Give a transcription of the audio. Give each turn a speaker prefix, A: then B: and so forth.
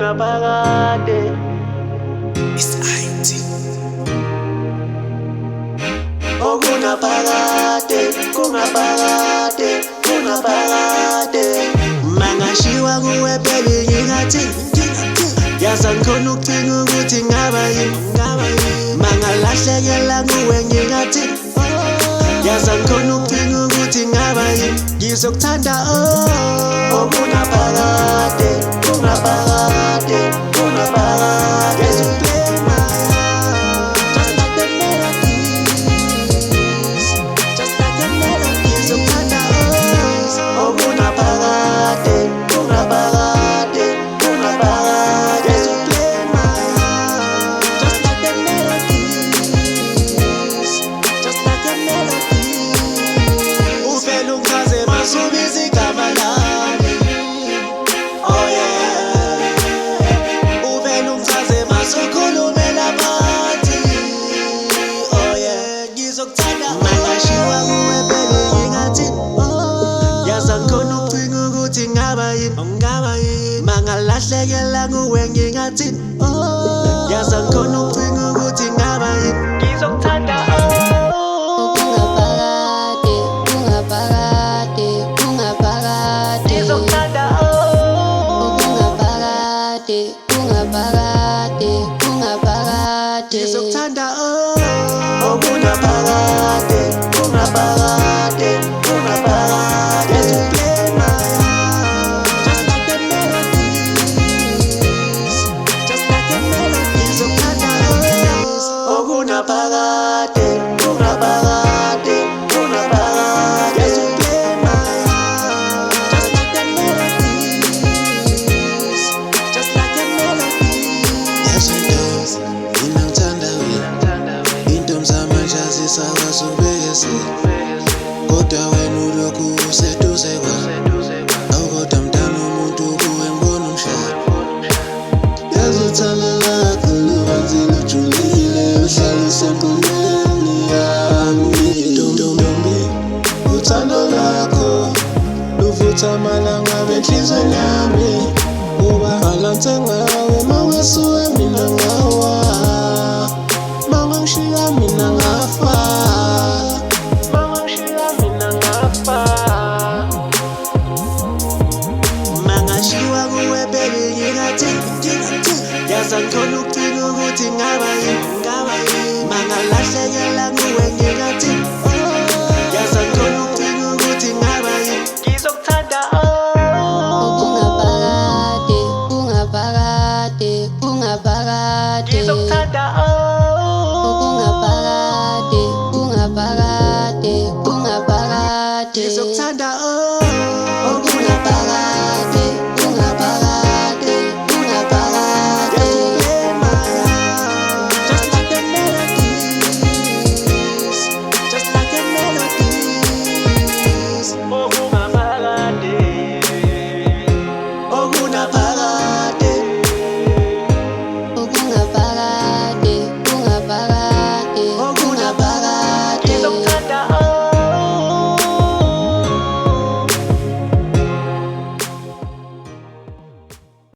A: kungaphakade.
B: It's IT.
A: Kungaphakade, kungaphakade, kungaphakade. Mangashiwa kuwe baby ngingathi yaza ngikhona ukucinga ukuthi ngaba yini. Mangalahlekela kuwe ngingathi yaza ngikhona ukucinga ukuthi ngaba yini. Ngizokuthanda kungaphakade, kungaphakade, kungaphakade. Yes, you play my heart just like the melodies, just like the melodies. Ngizokuthanda kungaphakade, kungaphakade, kungaphakade. Yes, you play my heart just like the melodies, just like the melodies. Uvela ungichaze masubiza igama lami. Oh yeah. Uvela ungichaze masukhulumela phansi. Oh yeah. Ngizokuthanda mangashiwa kuwe baby ngingathi yaza ngikhona ukucinga ukuthi ngaba yini. Mangalahlekela kuwe ngingathi yaza ngikhona ukucinga ukuthi ngaba yini. Ngizokuthanda ngizokuthanda ngizokuthanda kungaphakade, kungaphakade, kungaphakade. Yes, you play my heart just like the melodies, just like the melodies. Ngizokuthanda kungaphakade, kungaphakade, kungaphakade. Yes, you play my heart just like the melodies, just like the melodies.
B: Yes, it does. Ngithanda into manje zisakazubese. Kodwa wena ulokhu useduze kwami. Awukodwa mntana umuntu kuwe ngibona umshado. Yazi uthando lakho lubanzi lujulile, uhlala usengqondweni yami. Ntombi, uthando lakho luvutha amalanga enhlizweni yami. Ubahalanse ngawe mawasuke mina ngawa, mangishiya mina ngafa,
A: Mangashiya mina ngafa. Mangashiwa kuwe baby ngingathi yaza ngikhona ukucinga ukuthi ngaba yini. Mangalahlekela kuwe ngingathi yaza ngikhona ukucinga ukuthi ngaba yini. Ngizokuthanda ngizokuthanda ngizokuthanda kungaphakade.